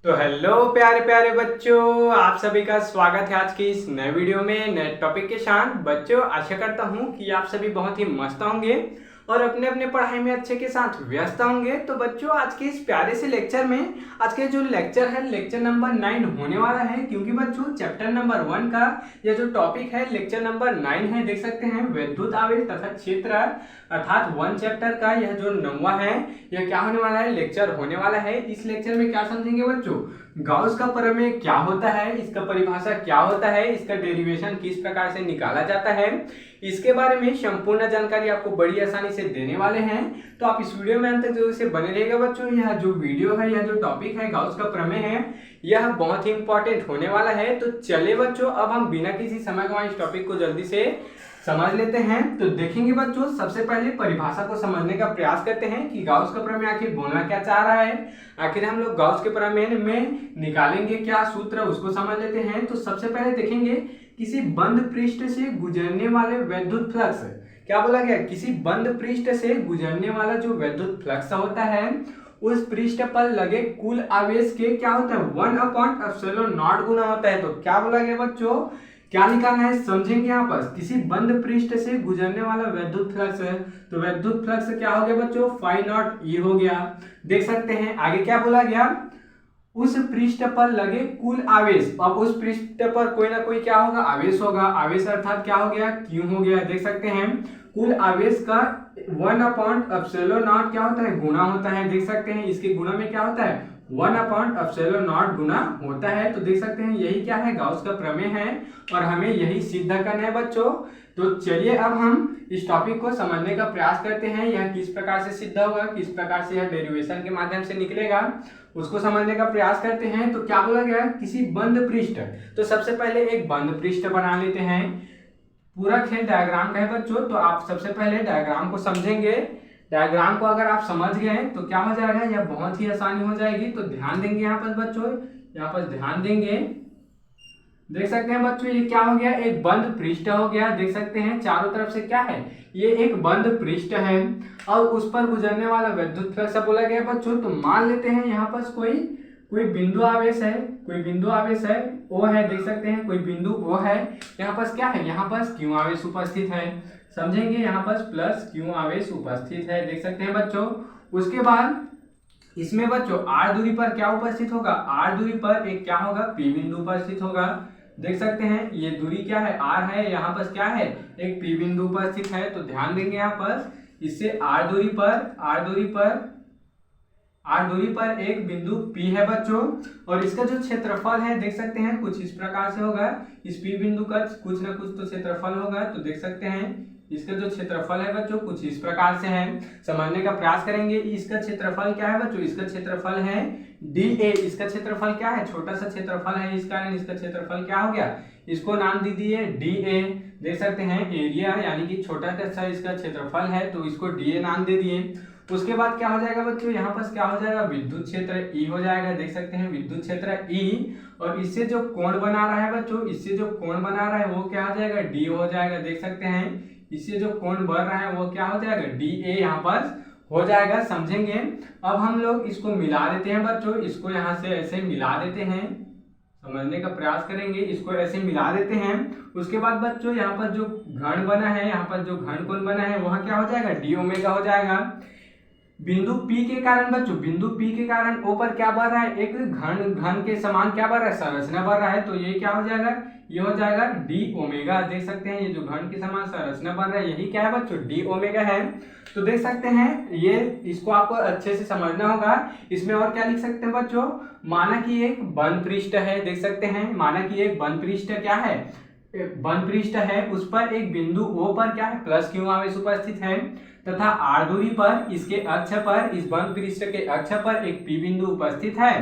तो हेलो प्यारे प्यारे बच्चों, आप सभी का स्वागत है आज की इस नए वीडियो में नए टॉपिक के साथ। बच्चों, आशा करता हूँ कि आप सभी बहुत ही मस्त होंगे और अपने अपने पढ़ाई में अच्छे के साथ व्यस्त होंगे। तो बच्चों, आज के इस प्यारे से लेक्चर में आज के जो लेक्चर है लेक्चर नंबर 9 होने वाला है, क्योंकि बच्चों चैप्टर नंबर 1 का यह जो टॉपिक है लेक्चर नंबर 9 है, देख सकते हैं विद्युत आवेश तथा क्षेत्र अर्थात 1 चैप्टर का यह जो 9वां है, यह क्या होने वाला है, लेक्चर होने वाला है। इस लेक्चर में क्या समझेंगे बच्चों, गाउस का प्रमेय क्या होता है, इसका परिभाषा क्या होता है, इसका डेरिवेशन किस प्रकार से निकाला जाता है, इसके बारे में संपूर्ण जानकारी आपको बड़ी आसानी से देने वाले हैं। तो आप इस वीडियो में अंत तक जरूर से बने रहिएगा बच्चों। यह जो वीडियो है, यह जो टॉपिक है गाउस का प्रमेय है, यह बहुत ही इंपॉर्टेंट होने वाला है। तो चलिए बच्चों, अब हम बिना किसी समय गवाए इस टॉपिक को जल्दी से समझ लेते हैं। तो देखेंगे बच्चों, सबसे पहले परिभाषा को समझने का प्रयास करते हैं कि गाउस का प्रमेय आखिर बोलना क्या चाह रहा है, आखिर हम लोग गाउस के प्रमेय में निकालेंगे क्या सूत्र, उसको समझ लेते हैं। तो सबसे पहले देखेंगे किसी बंद पृष्ठ से गुजरने वाले विद्युत फ्लक्स, क्या बोला गया, किसी बंद पृष्ठ से गुजरने वाला जो विद्युत फ्लक्स होता है उस पृष्ठ पर लगे कुल आवेश के क्या होता है 1/ε0 गुना होता है। तो क्या बोला गया बच्चों, क्या निकालना है समझेंगे। यहाँ पर किसी बंद पृष्ठ से गुजरने वाला विद्युत फ्लक्स है, तो विद्युत फ्लक्स क्या हो गया बच्चों, φ0 हो गया। देख सकते हैं आगे क्या बोला गया, उस पृष्ठ पर लगे कुल आवेश। अब उस पृष्ठ पर कोई ना कोई क्या होगा, आवेश होगा। आवेश अर्थात क्या हो गया, Q हो गया। देख सकते हैं कुल आवेश का 1/ε0 क्या होता है, गुना होता है। देख सकते हैं इसके गुना में क्या होता है, 1/ε0 गुना होता है। तो देख सकते हैं यही क्या है, गाउस का प्रमेय है और हमें यही सिद्ध करना है बच्चों। तो चलिए अब हम इस टॉपिक को समझने का प्रयास करते हैं, यह किस प्रकार से सिद्ध होगा, किस प्रकार से यह डेरिवेशन के माध्यम से निकलेगा, उसको समझने का प्रयास करते हैं। तो क्या बोला गया, किसी बंद पृष्ठ, तो सबसे पहले एक बंद पृष्ठ बना लेते हैं। पूरा खेल डायग्राम का है बच्चों, तो आप सबसे पहले डायग्राम को समझेंगे। डायग्राम को अगर आप समझ गए तो क्या हो जाएगा, यह बहुत ही आसानी हो जाएगी। तो ध्यान देंगे यहाँ पर बच्चों, यहाँ पर ध्यान देंगे। देख सकते हैं बच्चों ये क्या हो गया, एक बंद पृष्ठ हो गया। देख सकते हैं चारों तरफ से क्या है, ये एक बंद पृष्ठ है और उस पर गुजरने वाला विद्युत फ्लक्स बोला गया बच्चों। तो मान लेते हैं यहाँ पर कोई बिंदु आवेश है, कोई बिंदु आवेश है ओ है। देख सकते हैं कोई बिंदु ओ है, यहाँ पर क्या है, यहाँ पर क्यू आवेश उपस्थित है। समझेंगे यहाँ पर प्लस क्यू आवेश उपस्थित है। देख सकते हैं बच्चों, उसके बाद इसमें बच्चों आर दूरी पर क्या उपस्थित होगा, आर दूरी पर एक क्या होगा, पी बिंदु उपस्थित होगा। देख सकते हैं ये दूरी क्या है, आर है, यहाँ पर क्या है, एक पी बिंदु उपस्थित है। तो ध्यान देंगे यहाँ पर इससे आर दूरी पर एक बिंदु P है बच्चों, और इसका जो क्षेत्रफल है देख सकते हैं कुछ इस प्रकार से होगा। इस P बिंदु का कुछ ना कुछ तो क्षेत्रफल होगा। तो देख सकते हैं इसका जो क्षेत्रफल है बच्चों कुछ इस प्रकार से है। समझने का प्रयास करेंगे, इसका क्षेत्रफल क्या है बच्चों, इसका क्षेत्रफल है DA। इसका क्षेत्रफल क्या है, छोटा सा क्षेत्रफल है, इस कारण इसका क्षेत्रफल क्या हो गया, इसको नाम दे दिए DA। देख सकते हैं एरिया यानी कि छोटा सा इसका क्षेत्रफल है, तो इसको DA नाम दे दिए। उसके बाद क्या हो जाएगा बच्चों, यहाँ पर क्या हो जाएगा, विद्युत क्षेत्र E हो जाएगा। देख सकते हैं विद्युत क्षेत्र E, और इससे जो कोण बना रहा है बच्चों, इससे जो कोण बना रहा है वो क्या हो जाएगा, D हो जाएगा। देख सकते हैं इससे जो कोण बढ़ रहा है वो क्या हो जाएगा, DA यहाँ पर हो जाएगा। समझेंगे अब हम लोग इसको मिला देते हैं बच्चों, इसको यहाँ से ऐसे मिला देते हैं, समझने का प्रयास करेंगे, इसको ऐसे मिला देते हैं। उसके बाद बच्चों यहाँ पर जो घन बना है, यहाँ पर जो घन कोण बना है वह क्या हो जाएगा, D ओमेगा हो जाएगा। बिंदु P के कारण बच्चों, बिंदु P के कारण O पर क्या बढ़ रहा है, एक घन के समान क्या बढ़ रहा है, संरचना बढ़ रहा है। तो ये क्या हो जाएगा, ये हो जाएगा D ओमेगा। देख सकते हैं ये जो घन के समान संरचना बढ़ रहा है यही क्या है बच्चों, D ओमेगा है। तो देख सकते हैं ये, इसको आपको अच्छे से समझना होगा। इसमें और क्या लिख सकते हैं बच्चों, माना कि एक बंद पृष्ठ है। देख सकते हैं माना कि एक बंद पृष्ठ क्या है, बंद पृष्ठ है, उस पर एक बिंदु O पर क्या है, प्लस क्यू आवेश उपस्थित है, तथा आर दूरी पर इसके अक्ष पर, इस बंद पृष्ठ के अक्ष पर एक P बिंदु उपस्थित है,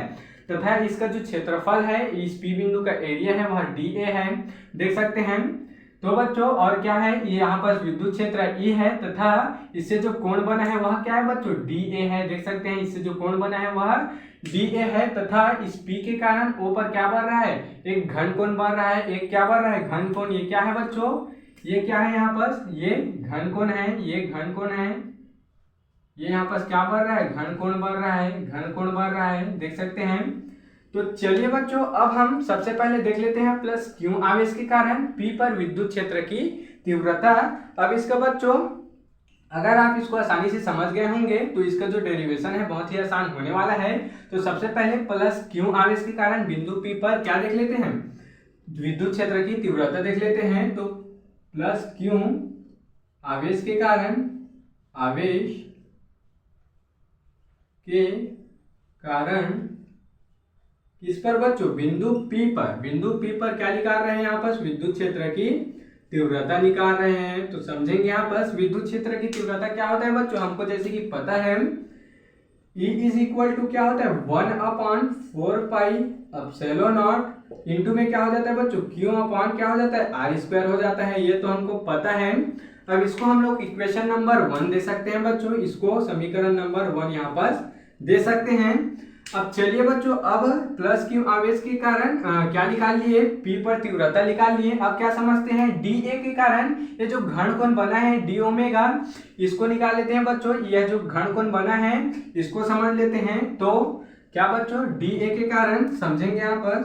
तथा इसका जो क्षेत्रफल है, इस P बिंदु का एरिया है वह DA है। देख सकते हैं तो बच्चों और क्या है, ये यहाँ पर विद्युत क्षेत्र E है, तथा इससे जो कोण बना है वह क्या है बच्चों, DA है। देख सकते हैं इससे जो कोण बना है वह DA है, तथा इस P के कारण O पर क्या बढ़ रहा है, एक घन कोण बढ़ रहा है, एक क्या बढ़ रहा है, घन कोण। ये क्या है बच्चों, ये क्या है, यहाँ पर ये घन कोण है, ये घन कोण है, ये यहाँ पर क्या बढ़ रहा है, घन कोण बढ़ रहा है, घन कोण बढ़ रहा है। देख सकते हैं तो चलिए बच्चों, अब हम सबसे पहले देख लेते हैं प्लस क्यू आवेश के कारण P पर विद्युत क्षेत्र की तीव्रता। अब इसका बच्चों अगर आप इसको आसानी से समझ गए होंगे तो इसका जो डेरिवेशन है बहुत ही आसान होने वाला है। तो सबसे पहले प्लस क्यू आवेश के कारण बिंदु P पर क्या देख लेते हैं, विद्युत क्षेत्र की तीव्रता देख लेते हैं। तो प्लस क्यू आवेश के कारण किस पर बच्चों, बिंदु P पर क्या निकाल रहे हैं यहाँ पर, विद्युत क्षेत्र की तीव्रता निकाल रहे हैं। तो समझेंगे यहाँ पर विद्युत क्षेत्र की तीव्रता क्या होता है बच्चों, हमको जैसे कि पता है E इज इक्वल टू क्या होता है 1/4 पाई एप्सिलॉन नॉट इंटू में क्या हो जाता है बच्चों, Q अपॉन क्या हो जाता है R² हो जाता है। ये तो हमको पता है। अब इसको हम लोग इक्वेशन नंबर 1 दे सकते हैं बच्चों, इसको समीकरण नंबर 1 यहाँ पर दे सकते हैं। अब चलिए बच्चों, अब प्लस क्यू आवेश के कारण क्या निकाल लिए, P पर तीव्रता निकाल लिए। अब क्या समझते हैं, dA के कारण ये जो घन कोण बना है d ओमेगा, इसको निकाल लेते हैं बच्चों। यह जो घन कोण बना है इसको समझ लेते हैं। तो क्या बच्चों, dA के कारण समझेंगे यहाँ पर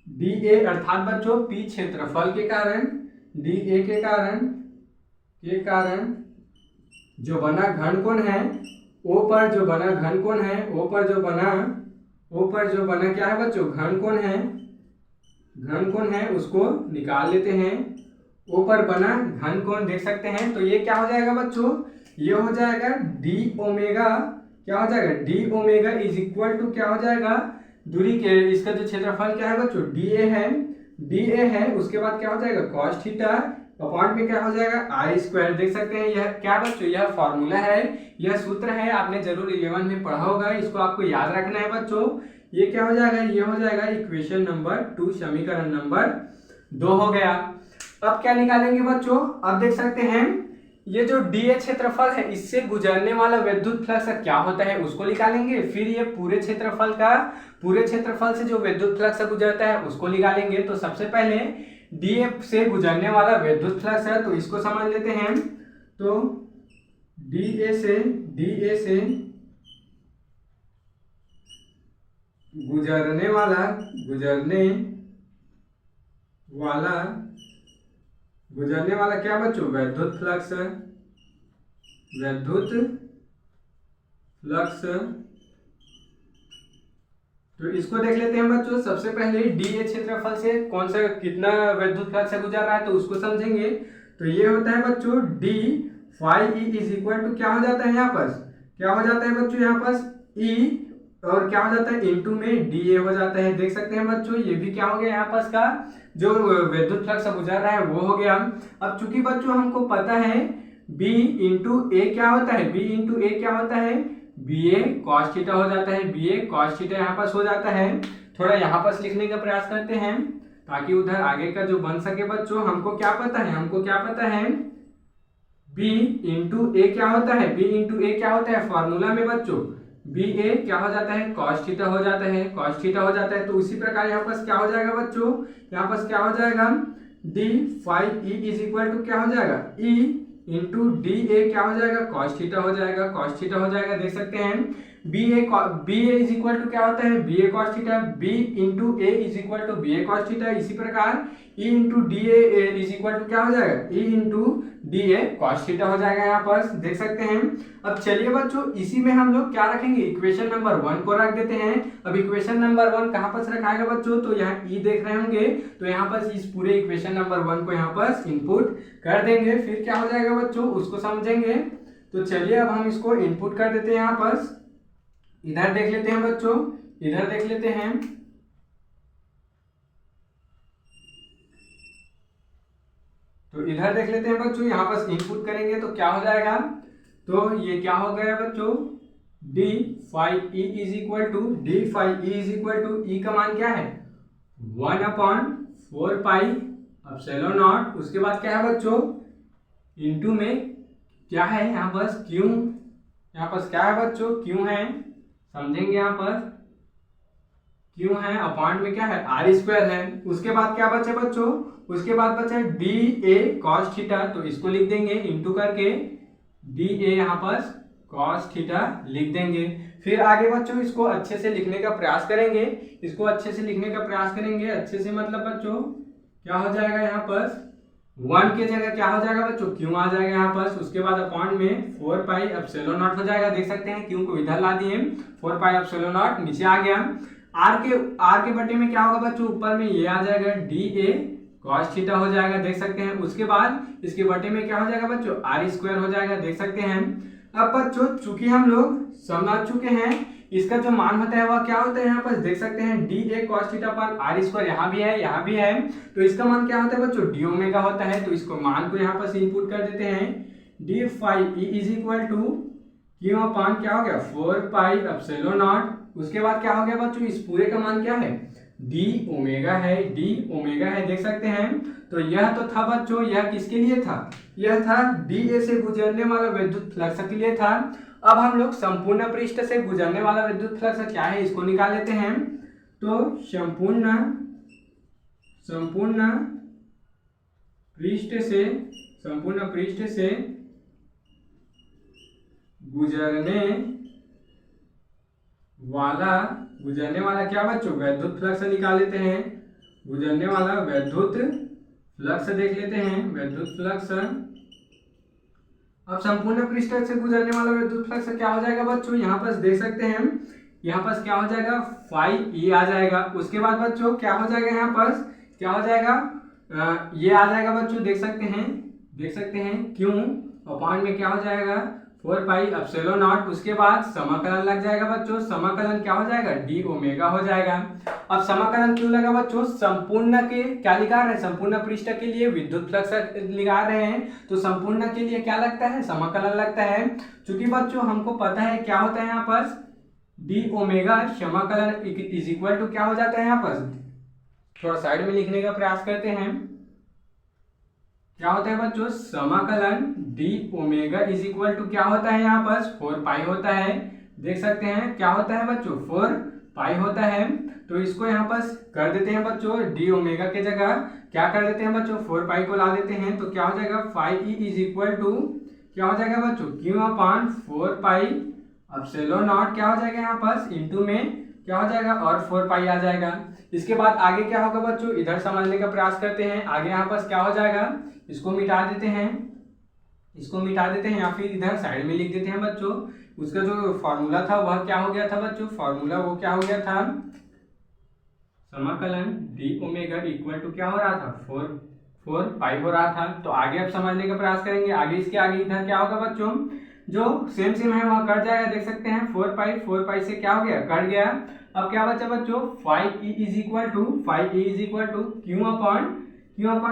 dA अर्थात बच्चों P क्षेत्रफल के कारण, dA के कारण जो बना घन कोण है O पर जो बना घन कोण है, O पर जो बना क्या है बच्चों, घन कोण है उसको निकाल लेते हैं। O पर बना घन कोण देख सकते हैं। तो ये क्या हो जाएगा बच्चों, ये हो जाएगा d ओमेगा, क्या हो जाएगा d omega is equal to क्या हो जाएगा, दूरी के इसका जो क्षेत्रफल क्या है बच्चों dA है, उसके बाद क्या हो जाएगा cos थीटा अपॉन में क्या हो जाएगा R²। देख सकते हैं यह क्या बच्चों, यह फॉर्मूला है, यह सूत्र है, आपने जरूर 11 में पढ़ा होगा, इसको आपको याद रखना है बच्चों। ये क्या हो जाएगा, ये हो जाएगा इक्वेशन नंबर 2, समीकरण नंबर 2 हो गया। अब क्या निकालेंगे बच्चों, अब देख सकते हैं ये जो dA क्षेत्रफल है इससे गुजरने वाला विद्युत फ्लक्स क्या होता है उसको निकालेंगे। फिर ये पूरे क्षेत्रफल से जो विद्युत फ्लक्स गुजरता है उसको निकालेंगे। तो सबसे पहले dA से गुजरने वाला विद्युत फ्लक्स है तो इसको समझ लेते हैं। तो dA से गुजरने वाला क्या बच्चों, विद्युत फ्लक्स। तो इसको देख लेते हैं बच्चों। सबसे पहले dA क्षेत्रफल से कौन सा कितना विद्युत फ्लक्स गुजर रहा है तो उसको समझेंगे। तो ये होता है बच्चों d phi E is equal to क्या हो जाता है, यहाँ पर क्या हो जाता है बच्चों, यहाँ पर E और क्या हो जाता है इंटू में dA हो जाता है। देख सकते हैं बच्चों ये भी क्या हो गया, यहाँ पर का जो विद्युत फ्लक्स गुजर रहा है वो हो गया। अब चूंकि बच्चों हमको पता है B इंटू A क्या होता है, BA cos थीटा हो जाता है, BA cos थीटा यहाँ पर हो जाता है। थोड़ा यहाँ पर लिखने का प्रयास करते हैं ताकि उधर आगे का जो बन सके बच्चों। हमको क्या पता है B इंटू A क्या होता है, फॉर्मूला में बच्चों BA क्या हो जाता है, cos थीटा हो जाता है। तो उसी प्रकार यहाँ पर क्या हो जाएगा बच्चों, यहाँ पर क्या हो जाएगा d phi E is equal to क्या हो जाएगा, E इंटू dA क्या हो जाएगा, cos थीटा हो जाएगा। देख सकते हैं BA इज इक्वल टू क्या होता है, BA cos theta, B into A is equal to BA cos theta. इसी प्रकार E into DA is equal to क्या हो जाएगा, E into DA cos theta हो जाएगा, यहाँ पर देख सकते हैं। अब चलिए बच्चों इसी में हम लोग क्या रखेंगे, इक्वेशन नंबर 1 को रख देते हैं। अब इक्वेशन नंबर 1 कहाँ पर रखाएगा बच्चों, तो यहाँ E देख रहे होंगे, तो यहाँ पर इस पूरे इक्वेशन नंबर 1 को यहाँ पर इनपुट कर देंगे। फिर क्या हो जाएगा बच्चों उसको समझेंगे। तो चलिए अब हम इसको इनपुट कर देते हैं। यहाँ पर इधर देख लेते हैं बच्चों, तो इधर देख लेते हैं बच्चों, यहाँ पर इनपुट करेंगे तो क्या हो जाएगा, तो ये क्या हो गया बच्चों, d phi E is equal to E का मान क्या है 1/4 पाई एप्सिलॉन नॉट। उसके बाद क्या है बच्चों इंटू में क्या है यहाँ पर Q, क्या है बच्चों Q है, समझेंगे यहाँ पर Q है, अपॉन में क्या है R² है। उसके बाद क्या बचे बच्चों, उसके बाद बचा dA cos थीटा, तो इसको लिख देंगे इंटू करके dA यहाँ पर cos थीटा लिख देंगे। फिर आगे बच्चों इसको अच्छे से लिखने का प्रयास करेंगे, इसको अच्छे से लिखने का प्रयास करेंगे। अच्छे से मतलब बच्चों क्या हो जाएगा यहाँ पर 1 के जगह क्या हो जाएगा बच्चों क्यू आ जाएगा यहाँ पर। उसके बाद अपॉन में 4 पाई एप्सिलॉन नॉट हो जाएगा। देख सकते हैं क्यू को इधर ला दिए, 4 पाई एप्सिलॉन नॉट नीचे आ गया। आर के बटे में क्या होगा बच्चों, ऊपर में ये आ जाएगा डी ए कॉस थीटा हो जाएगा। देख सकते हैं उसके बाद इसके बटे में क्या हो जाएगा बच्चों आर स्क्वायर हो जाएगा। देख सकते हैं अब बच्चों चूंकि हम लोग समझ चुके हैं इसका जो मान होता है वह क्या होता है यहाँ पर देख सकते हैं डी ए कॉस थीटा पर आर स्क्वायर यहाँ भी है यहाँ भी है, तो इसका मान क्या होता है बच्चों डी ओमेगा होता है। तो इसको मान को यहाँ पर इनपुट कर देते हैं d phi E is equal to Q upon क्या हो गया 4 पाई एप्सिलॉन नॉट। उसके बाद क्या हो गया बच्चों इस पूरे का मान क्या है डी ओमेगा है, डी ओमेगा है। देख सकते हैं तो यह तो था बच्चों यह किसके लिए था, यह था डी ए से गुजरने वाला विद्युत फ्लक्स के लिए था। अब हम लोग संपूर्ण पृष्ठ से गुजरने वाला विद्युत फ्लक्स क्या है इसको निकाल लेते हैं। तो संपूर्ण पृष्ठ से गुजरने वाला क्या बच्चों विद्युत फ्लक्स निकाल लेते हैं। गुजरने वाला विद्युत फ्लक्स देख लेते हैं, विद्युत फ्लक्स। अब संपूर्ण पृष्ठ से गुजरने वाला विद्युत फ्लक्स क्या हो जाएगा बच्चों यहाँ पर देख सकते हैं यहाँ पर क्या हो जाएगा फाई ई आ जाएगा। उसके बाद बच्चों क्या हो जाएगा यहाँ पर क्या हो जाएगा ये आ जाएगा बच्चों देख सकते हैं क्यों अपान में क्या हो जाएगा 4 पाई एप्सिलॉन नॉट। उसके बाद समाकलन लग जाएगा बच्चों, समाकलन क्या हो जाएगा डी ओमेगा हो जाएगा। अब समाकलन क्यों लगा बच्चों, संपूर्ण के क्या लिखा रहे हैं, संपूर्ण पृष्ठ के लिए विद्युत फ्लक्स लिखा रहे हैं तो संपूर्ण के लिए क्या लगता है समाकलन लगता है। चूंकि बच्चों हमको पता है क्या होता है यहाँ पर डी ओमेगा समाकलन इज इक्वल टू क्या हो जाता है यहाँ पर, थोड़ा साइड में लिखने का प्रयास करते हैं। क्या होता है बच्चों समाकलन d omega is equal to क्या होता है यहाँ पर 4 पाई होता है। देख सकते हैं क्या होता है बच्चों 4 पाई होता है। तो इसको यहाँ पर कर देते हैं बच्चों डी ओमेगा के जगह क्या कर देते हैं बच्चों 4 पाई को ला देते हैं। तो क्या हो जाएगा phi E is equal to क्या हो जाएगा बच्चों क्यू अपान 4 पाई एप्सिलॉन नॉट क्या हो जाएगा यहाँ पर इंटू में क्या हो जाएगा और 4 पाई आ जाएगा। इसके बाद आगे क्या होगा बच्चों इधर समझने का प्रयास करते हैं। आगे यहाँ पर क्या हो जाएगा इसको मिटा देते हैं या फिर इधर साइड में लिख देते हैं बच्चों। उसका जो फॉर्मूला था वह क्या हो गया था बच्चों, फॉर्मूला वो क्या हो गया था समाकलन डी ओमेगा इक्वल टू क्या हो रहा था 4 पाई हो रहा था। तो आगे अब समझने का प्रयास करेंगे। आगे इसके आगे इधर क्या होगा बच्चों जो सेम है वह कट जाएगा। देख सकते हैं 4 पाई से क्या हो गया कट गया। अब क्या बचा बच्चों phi E is equal to q upon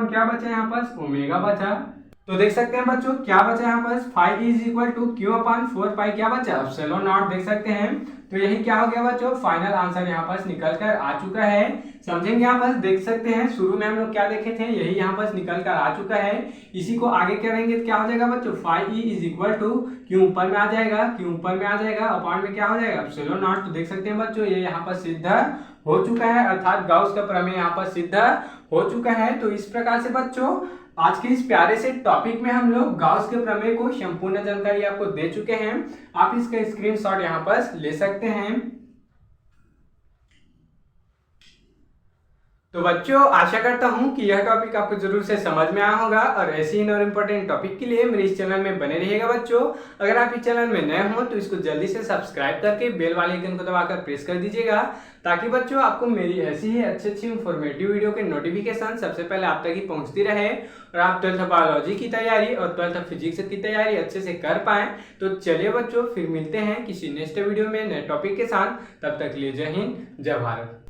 क्या बचा यहाँ पर ओमेगा बचा। तो देख सकते हैं बच्चों क्या बचा यहाँ पर phi is equal to q upon 4 pi क्या बचा एप्सिलॉन नॉट। देख सकते हैं तो यही क्या हो गया बच्चों फाइनल आंसर यहाँ पर निकल कर आ चुका है। समझेंगे यहाँ पर देख सकते हैं शुरू में हम लोग क्या देखे थे यही यहाँ पर निकल कर आ चुका है। इसी को आगे करेंगे तो क्या हो जाएगा बच्चों phi E is equal to q ऊपर में आ जाएगा अपॉन में क्या हो जाएगा एप्सिलॉन नॉट। तो देख सकते हैं बच्चों ये यहाँ पर सिद्ध हो चुका है अर्थात गाउस का प्रमेय यहाँ पर सिद्ध हो चुका है। तो इस प्रकार से बच्चों आज के इस प्यारे से टॉपिक में हम लोग गाउस के प्रमेय को संपूर्ण जानकारी आपको दे चुके हैं। आप इसका स्क्रीनशॉट यहाँ पर ले सकते हैं। तो बच्चों आशा करता हूं कि यह टॉपिक आपको जरूर से समझ में आया होगा और ऐसे ही और इम्पोर्टेंट टॉपिक के लिए मेरे इस चैनल में बने रहिएगा बच्चों। अगर आप इस चैनल में नए हो तो इसको जल्दी से सब्सक्राइब करके बेल वाले आइकन को दबाकर प्रेस कर दीजिएगा ताकि बच्चों आपको मेरी ऐसी ही अच्छी इंफॉर्मेटिव वीडियो के नोटिफिकेशन सबसे पहले आप तक ही पहुंचती रहे और आप 12th बायोलॉजी की तैयारी और 12th फिजिक्स की तैयारी अच्छे से कर पाए। तो चलिए बच्चों फिर मिलते हैं किसी नेक्स्ट वीडियो में नए टॉपिक के साथ। तब तक के लिए जय हिंद जय भारत।